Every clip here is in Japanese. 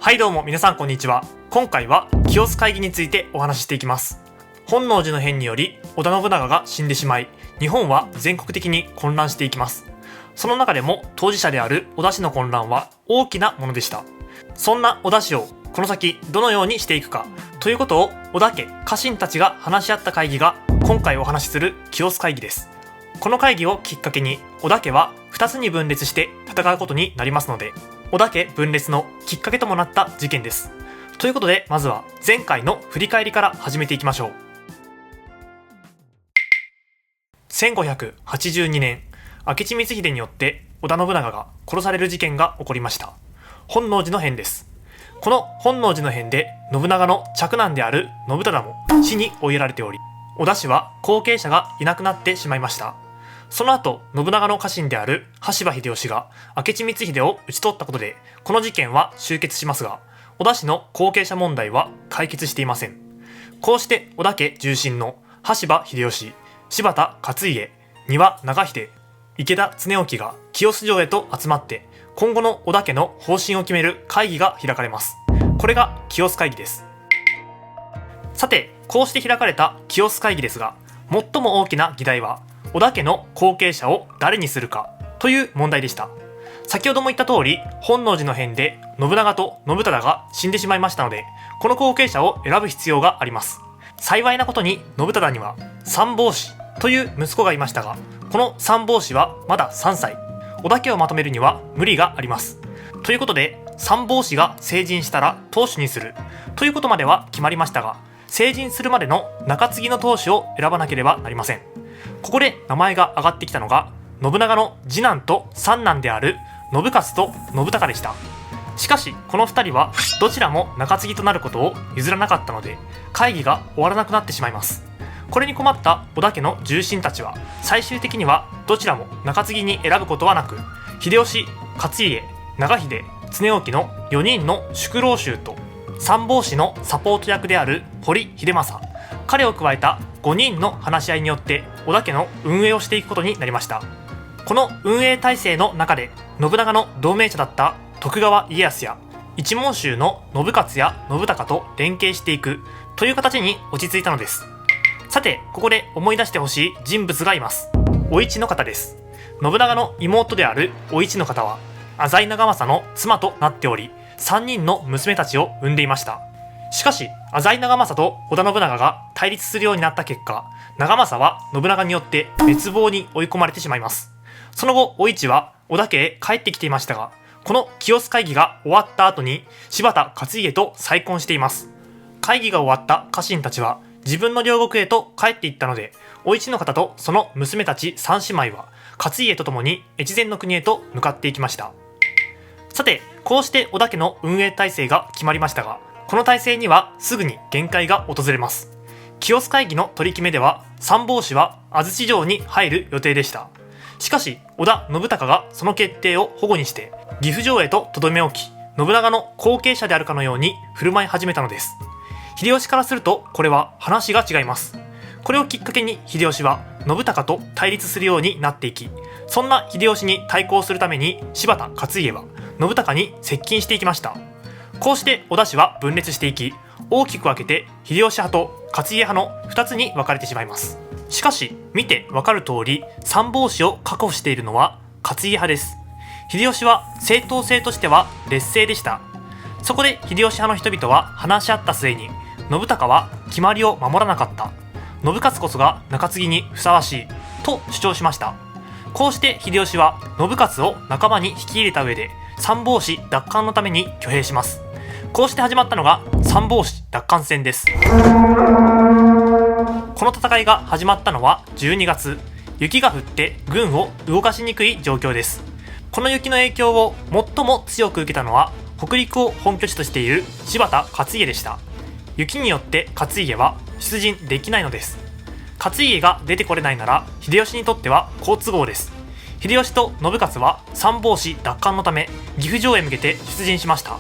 はいどうも皆さんこんにちは。今回は清須会議についてお話ししていきます。本能寺の変により織田信長が死んでしまい、日本は全国的に混乱していきます。その中でも当事者である織田氏の混乱は大きなものでした。そんな織田氏をこの先どのようにしていくかということを織田家家臣たちが話し合った会議が今回お話しする清須会議です。この会議をきっかけに織田家は2つに分裂して戦うことになりますので、織田家分裂のきっかけともなった事件です。ということでまずは前回の振り返りから始めていきましょう。1582年、明智光秀によって織田信長が殺される事件が起こりました。本能寺の変です。この本能寺の変で信長の嫡男である信忠も死に追いやられており、織田氏は後継者がいなくなってしまいました。その後、信長の家臣である羽柴秀吉が明智光秀を討ち取ったことで、この事件は終結しますが、織田氏の後継者問題は解決していません。こうして織田家重臣の羽柴秀吉、柴田勝家、丹羽長秀、池田恒興が清洲城へと集まって、今後の織田家の方針を決める会議が開かれます。これが清洲会議です。さて、こうして開かれた清洲会議ですが、最も大きな議題は、織田家の後継者を誰にするかという問題でした。先ほども言った通り、本能寺の変で信長と信忠が死んでしまいましたので、この後継者を選ぶ必要があります。幸いなことに信忠には三法師という息子がいましたが、この三法師はまだ3歳。織田家をまとめるには無理があります。ということで、三法師が成人したら当主にするということまでは決まりましたが、成人するまでの中継ぎの当主を選ばなければなりません。ここで名前が挙がってきたのが、信長の次男と三男である信雄と信孝でした。しかしこの2人はどちらも中継ぎとなることを譲らなかったので、会議が終わらなくなってしまいます。これに困った織田家の重臣たちは、最終的にはどちらも中継ぎに選ぶことはなく、秀吉、勝家、長秀、恒興の4人の宿老衆と三法師のサポート役である堀秀政、彼を加えた5人の話し合いによって織田家の運営をしていくことになりました。この運営体制の中で、信長の同盟者だった徳川家康や一門衆の信雄や信孝と連携していくという形に落ち着いたのです。さて、ここで思い出してほしい人物がいます。お市の方です。信長の妹であるお市の方は浅井長政の妻となっており、3人の娘たちを産んでいました。しかし浅井長政と織田信長が対立するようになった結果、長政は信長によって滅亡に追い込まれてしまいます。その後、お市は織田家へ帰ってきていましたが、この清洲会議が終わった後に柴田勝家と再婚しています。会議が終わった家臣たちは自分の領国へと帰っていったので、お市の方とその娘たち3姉妹は勝家と共に越前の国へと向かっていきました。さて、こうして織田家の運営体制が決まりましたが、この体制にはすぐに限界が訪れます。清洲会議の取り決めでは、三法師は安土城に入る予定でした。しかし織田信孝がその決定を反故にして岐阜城へと留め置き、信長の後継者であるかのように振る舞い始めたのです。秀吉からするとこれは話が違います。これをきっかけに秀吉は信孝と対立するようになっていき、そんな秀吉に対抗するために柴田勝家は信孝に接近していきました。こうして織田氏は分裂していき、大きく分けて秀吉派と勝家派の2つに分かれてしまいます。しかし見て分かる通り、三法師を確保しているのは勝家派です。秀吉は正当性としては劣勢でした。そこで秀吉派の人々は話し合った末に、信孝は決まりを守らなかった、信雄こそが中継ぎにふさわしいと主張しました。こうして秀吉は信雄を仲間に引き入れた上で、三法師奪還のために挙兵します。こうして始まったのが三法師奪還戦です。この戦いが始まったのは12月。雪が降って軍を動かしにくい状況です。この雪の影響を最も強く受けたのは北陸を本拠地としている柴田勝家でした。雪によって勝家は出陣できないのです。勝家が出てこれないなら秀吉にとっては好都合です。秀吉と信雄は三法師奪還のため岐阜城へ向けて出陣しました。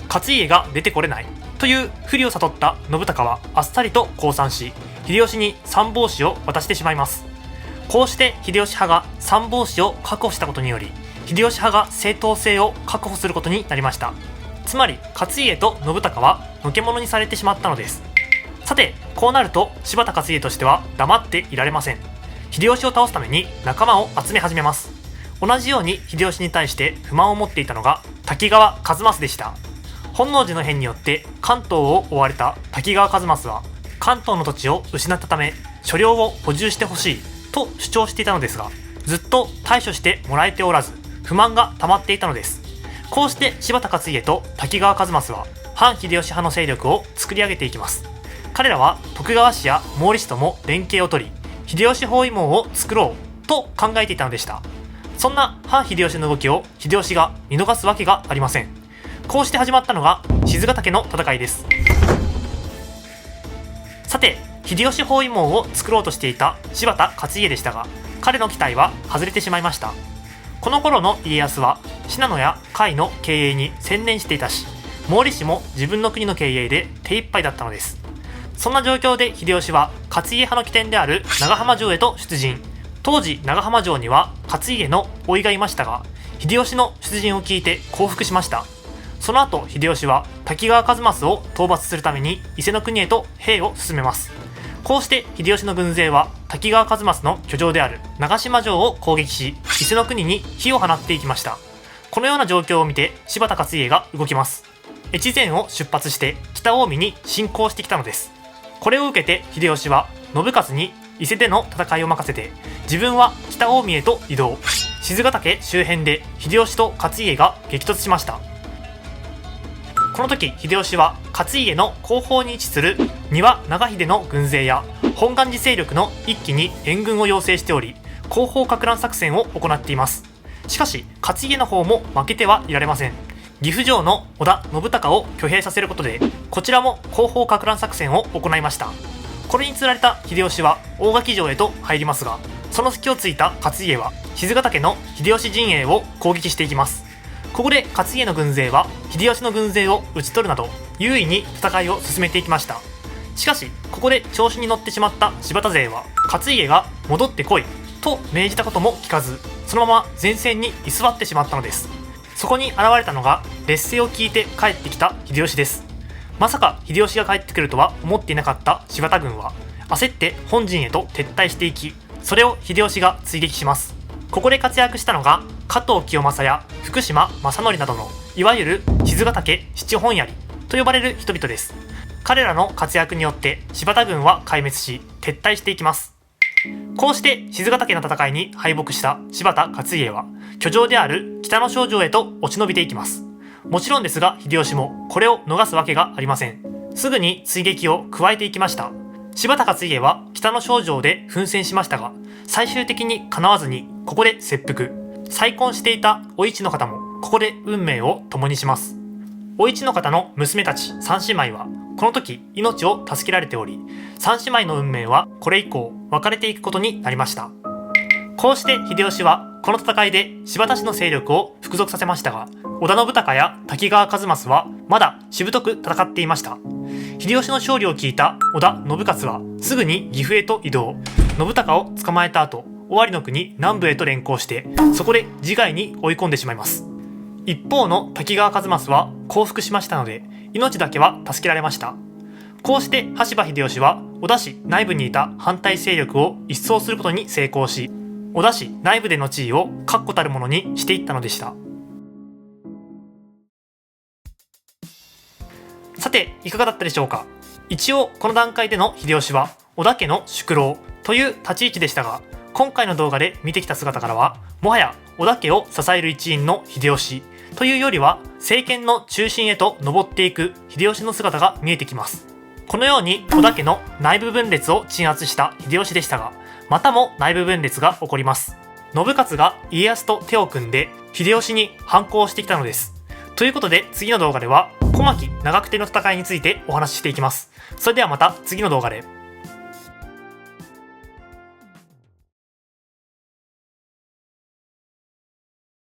勝家が出てこれないという不利を悟った信孝はあっさりと降参し、秀吉に三法師を渡してしまいます。こうして秀吉派が三法師を確保したことにより、秀吉派が正当性を確保することになりました。つまり勝家と信孝はのけ者にされてしまったのです。さて、こうなると柴田勝家としては黙っていられません。秀吉を倒すために仲間を集め始めます。同じように秀吉に対して不満を持っていたのが滝川一益でした。本能寺の変によって関東を追われた滝川一益は、関東の土地を失ったため所領を補充してほしいと主張していたのですが、ずっと対処してもらえておらず不満が溜まっていたのです。こうして柴田勝家と滝川一益は反秀吉派の勢力を作り上げていきます。彼らは徳川氏や毛利氏とも連携を取り、秀吉包囲網を作ろうと考えていたのでした。そんな反秀吉の動きを秀吉が見逃すわけがありません。こうして始まったのが賤ヶ岳の戦いです。さて、秀吉包囲網を作ろうとしていた柴田勝家でしたが、彼の期待は外れてしまいました。この頃の家康は信濃や甲斐の経営に専念していたし、毛利氏も自分の国の経営で手一杯だったのです。そんな状況で秀吉は勝家派の起点である長浜城へと出陣。当時長浜城には勝家の甥がいましたが、秀吉の出陣を聞いて降伏しました。その後秀吉は滝川一益を討伐するために伊勢の国へと兵を進めます。こうして秀吉の軍勢は滝川一益の居城である長島城を攻撃し、伊勢の国に火を放っていきました。このような状況を見て柴田勝家が動きます。越前を出発して北近江に侵攻してきたのです。これを受けて秀吉は信雄に伊勢での戦いを任せて、自分は北近江へと移動。賤ヶ岳周辺で秀吉と勝家が激突しました。この時秀吉は勝家の後方に位置する丹羽長秀の軍勢や本願寺勢力の一揆に援軍を要請しており、後方撹乱作戦を行っています。しかし勝家の方も負けてはいられません。岐阜城の織田信孝を挙兵させることで、こちらも後方撹乱作戦を行いました。これにつられた秀吉は大垣城へと入りますが、その隙をついた勝家は賤ヶ岳の秀吉陣営を攻撃していきます。ここで勝家の軍勢は秀吉の軍勢を討ち取るなど優位に戦いを進めていきました。しかしここで調子に乗ってしまった柴田勢は、勝家が戻ってこいと命じたことも聞かず、そのまま前線に居座ってしまったのです。そこに現れたのが劣勢を聞いて帰ってきた秀吉です。まさか秀吉が帰ってくるとは思っていなかった柴田軍は焦って本陣へと撤退していき、それを秀吉が追撃します。ここで活躍したのが加藤清正や福島正則などのいわゆる賤ヶ岳七本槍と呼ばれる人々です。彼らの活躍によって柴田軍は壊滅し撤退していきます。こうして賤ヶ岳の戦いに敗北した柴田勝家は居城である北の庄城へと落ち延びていきます。もちろんですが秀吉もこれを逃すわけがありません。すぐに追撃を加えていきました。柴田勝家は北の庄城で奮戦しましたが、最終的にかなわずにここで切腹。再婚していたお市の方もここで運命を共にします。お市の方の娘たち三姉妹はこの時命を助けられており、三姉妹の運命はこれ以降分かれていくことになりました。こうして秀吉はこの戦いで柴田氏の勢力を服属させましたが、織田信孝や滝川一益はまだしぶとく戦っていました。秀吉の勝利を聞いた織田信雄はすぐに岐阜へと移動。信孝を捕まえた後、尾張の国南部へと連行して、そこで自害に追い込んでしまいます。一方の滝川一益は降伏しましたので、命だけは助けられました。こうして羽柴秀吉は織田氏内部にいた反対勢力を一掃することに成功し、織田氏内部での地位を確固たるものにしていったのでした。さて、いかがだったでしょうか。一応この段階での秀吉は織田家の宿老という立ち位置でしたが、今回の動画で見てきた姿からはもはや織田家を支える一員の秀吉というよりは政権の中心へと上っていく秀吉の姿が見えてきます。このように織田家の内部分裂を鎮圧した秀吉でしたが、またも内部分裂が起こります。信雄が家康と手を組んで秀吉に反抗してきたのです。ということで次の動画では小牧長久手の戦いについてお話ししていきます。それではまた次の動画で。